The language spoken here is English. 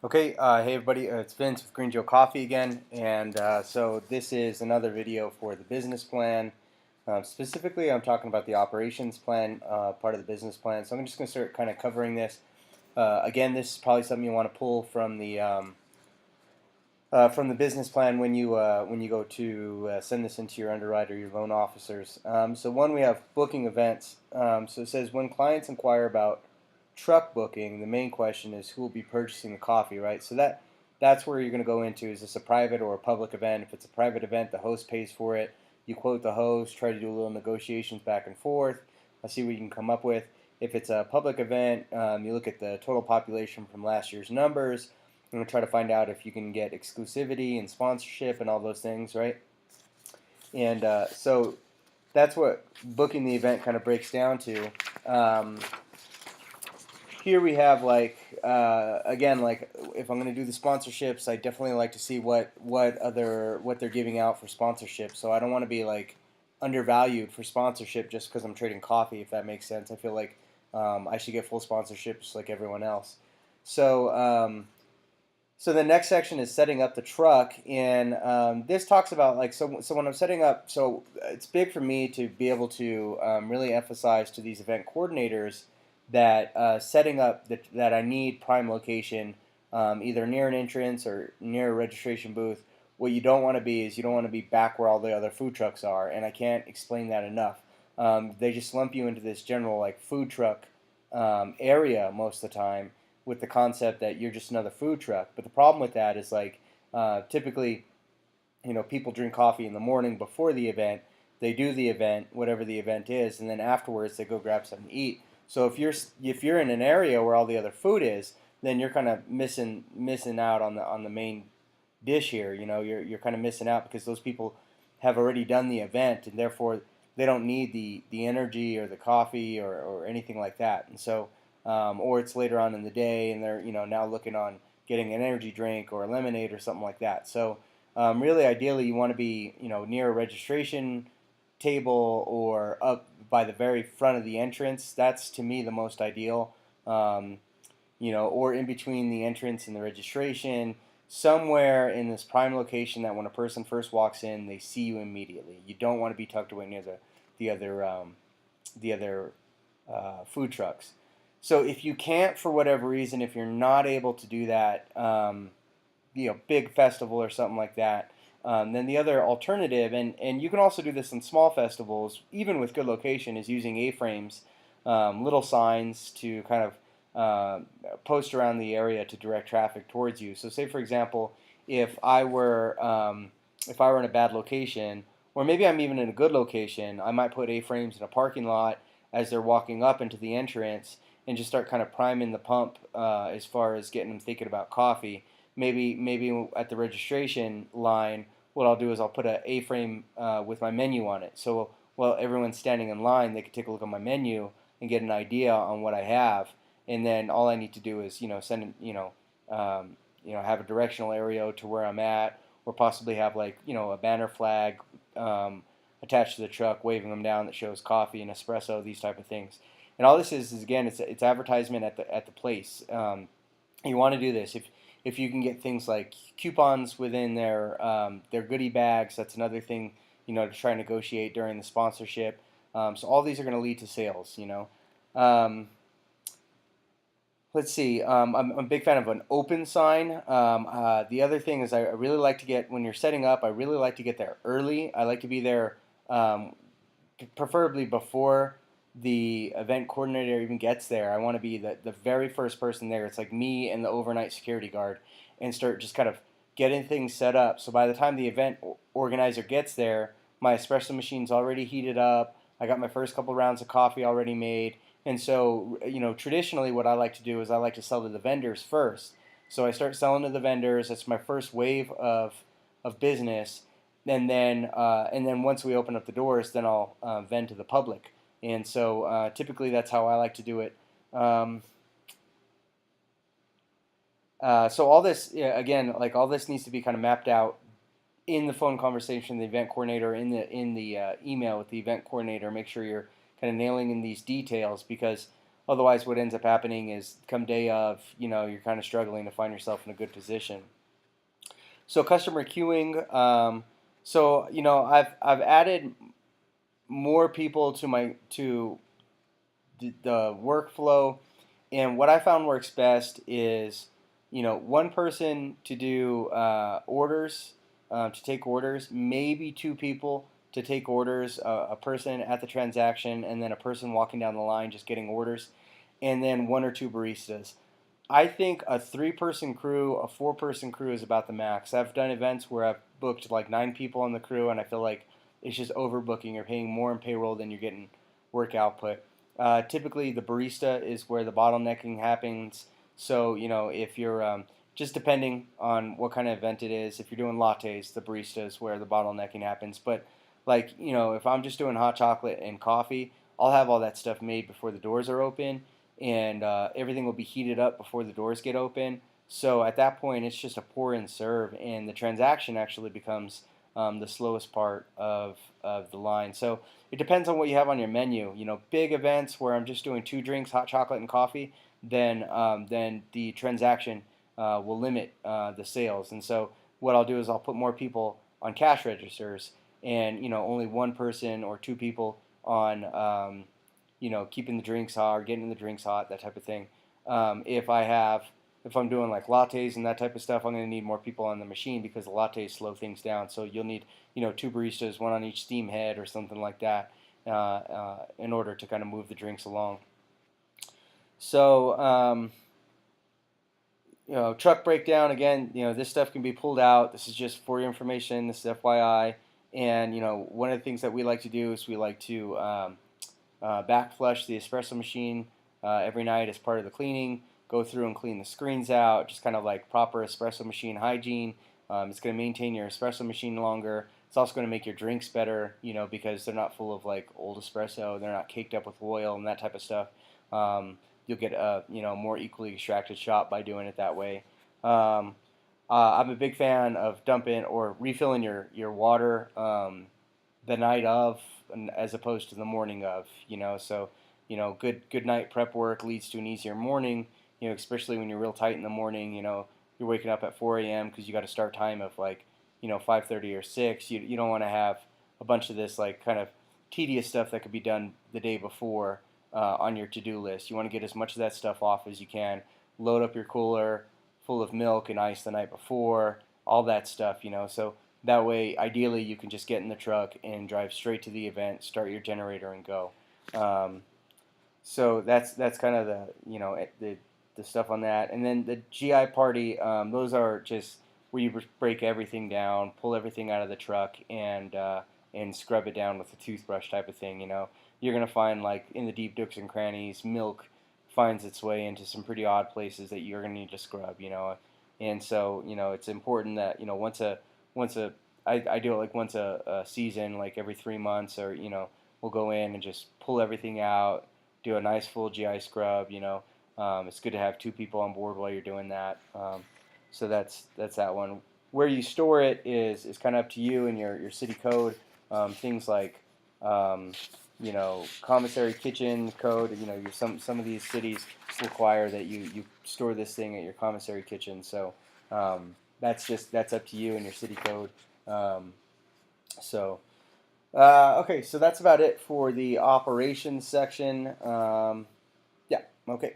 Okay, hey everybody, it's Vince with Green Joe Coffee again, and so this is another video for the business plan. Specifically, I'm talking about the operations plan, part of the business plan. So I'm just going to start kind of covering this. Again, this is probably something you want to pull from the business plan when you go to send this into your underwriter, your loan officers. So one, we have booking events. So it says when clients inquire about truck booking, the main question is who will be purchasing the coffee, right? So that's where you're going to go into, is this a private or a public event? If it's a private event, the host pays for it. You quote the host, try to do a little negotiations back and forth. See what you can come up with. If it's a public event, you look at the total population from last year's numbers. I'm going to try to find out if you can get exclusivity and sponsorship and all those things, right? And so that's what booking the event kind of breaks down to. Here we have again, like if I'm going to do the sponsorships, I definitely like to see what they're giving out for sponsorship. So I don't want to be like undervalued for sponsorship just because I'm trading coffee, if that makes sense. I feel like I should get full sponsorships like everyone else. So the next section is setting up the truck, and this talks about so when I'm setting up, so it's big for me to be able to really emphasize to these event coordinators that setting up that I need prime location, either near an entrance or near a registration booth. What you don't want to be is you don't want to be back where all the other food trucks are, and I can't explain that enough. They just lump you into this general like food truck area most of the time, with the concept that you're just another food truck. But the problem with that is typically, people drink coffee in the morning before the event. They do the event, whatever the event is, and then afterwards they go grab something to eat. So if you're in an area where all the other food is, then you're kind of missing out on the main dish here. You're kind of missing out because those people have already done the event, and therefore they don't need the energy or the coffee or anything like that. And so or it's later on in the day, and they're now looking on getting an energy drink or a lemonade or something like that. So really, ideally, you want to be near a registration table or up by the very front of the entrance. That's to me the most ideal. Or in between the entrance and the registration, somewhere in this prime location that when a person first walks in, they see you immediately. You don't want to be tucked away near the other food trucks. So if you can't, for whatever reason, if you're not able to do that, big festival or something like that, then the other alternative, and you can also do this in small festivals, even with good location, is using A-frames, little signs to kind of post around the area to direct traffic towards you. So say, for example, if I were in a bad location, or maybe I'm even in a good location, I might put A-frames in a parking lot as they're walking up into the entrance, and just start kind of priming the pump as far as getting them thinking about coffee. Maybe at the registration line, what I'll do is I'll put an A-frame with my menu on it. So while everyone's standing in line, they can take a look at my menu and get an idea on what I have. And then all I need to do is send have a directional arrow to where I'm at, or possibly have a banner flag attached to the truck, waving them down that shows coffee and espresso, these type of things. And all this is again, it's advertisement at the place. You want to do this if you can get things like coupons within their goodie bags. That's another thing to try and negotiate during the sponsorship. So all these are going to lead to sales. Let's see. I'm a big fan of an open sign. The other thing is I really like to get, when you're setting up, I really like to get there early. I like to be there preferably before the event coordinator even gets there. I want to be the very first person there. It's like me and the overnight security guard, and start just kind of getting things set up. So by the time the event organizer gets there, my espresso machine's already heated up. I got my first couple rounds of coffee already made. And so, traditionally what I like to do is I like to sell to the vendors first. So I start selling to the vendors. That's my first wave of business. And then once we open up the doors, then I'll vend to the public. And so typically that's how I like to do it. So all this, yeah, again, like all this needs to be kind of mapped out in the phone conversation, the event coordinator, in the email with the event coordinator. Make sure you're kind of nailing in these details, because Otherwise, what ends up happening is come day of, you're kind of struggling to find yourself in a good position. So customer queuing. So I've added more people to the workflow, and what I found works best is one person to do orders, to take orders, maybe two people to take orders, a person at the transaction, and then a person walking down the line just getting orders, and then one or two baristas. I think a three-person crew, a four-person crew is about the max. I've done events where I've booked like 9 people on the crew, and I feel like it's just overbooking. You're paying more in payroll than you're getting work output. Typically, the barista is where the bottlenecking happens. So, if you're just depending on what kind of event it is, if you're doing lattes, the barista is where the bottlenecking happens. But, like, if I'm just doing hot chocolate and coffee, I'll have all that stuff made before the doors are open, and everything will be heated up before the doors get open. So at that point, it's just a pour and serve, and the transaction actually becomes the slowest part of the line. So it depends on what you have on your menu. Big events where I'm just doing 2 drinks, hot chocolate and coffee, then the transaction will limit the sales. And so what I'll do is I'll put more people on cash registers, and only one person or two people on keeping the drinks hot or getting the drinks hot, that type of thing. If I'm doing like lattes and that type of stuff, I'm going to need more people on the machine because the lattes slow things down. So you'll need, two baristas, one on each steam head or something like that, in order to kind of move the drinks along. So, truck breakdown, again, this stuff can be pulled out. This is just for your information. This is FYI. And, one of the things that we like to do is we like to back flush the espresso machine every night as part of the cleaning. Go through and clean the screens out, just kind of like proper espresso machine hygiene. It's going to maintain your espresso machine longer. It's also going to make your drinks better, because they're not full of like old espresso. They're not caked up with oil and that type of stuff. You'll get a more equally extracted shot by doing it that way. I'm a big fan of dumping or refilling your water the night of, as opposed to the morning of. So good night prep work leads to an easier morning. Especially when you're real tight in the morning. You're waking up at 4 a.m. because you got a start time of like 5:30 or 6. You don't want to have a bunch of this like kind of tedious stuff that could be done the day before on your to-do list. You want to get as much of that stuff off as you can. Load up your cooler full of milk and ice the night before, all that stuff. So that way, ideally, you can just get in the truck and drive straight to the event, start your generator, and go. So that's kind of the stuff on that. And then the GI party, those are just where you break everything down, pull everything out of the truck, and scrub it down with a toothbrush type of thing. You're gonna find like in the deep nooks and crannies, milk finds its way into some pretty odd places that you're gonna need to scrub. And so it's important that once a I do it like once a season, like every 3 months, or we'll go in and just pull everything out, do a nice full GI scrub. It's good to have two people on board while you're doing that. So that's that one. Where you store it is kind of up to you and your city code. Things like commissary kitchen code. Some of these cities require that you store this thing at your commissary kitchen. So that's up to you and your city code. So okay, so that's about it for the operations section. Yeah. Okay.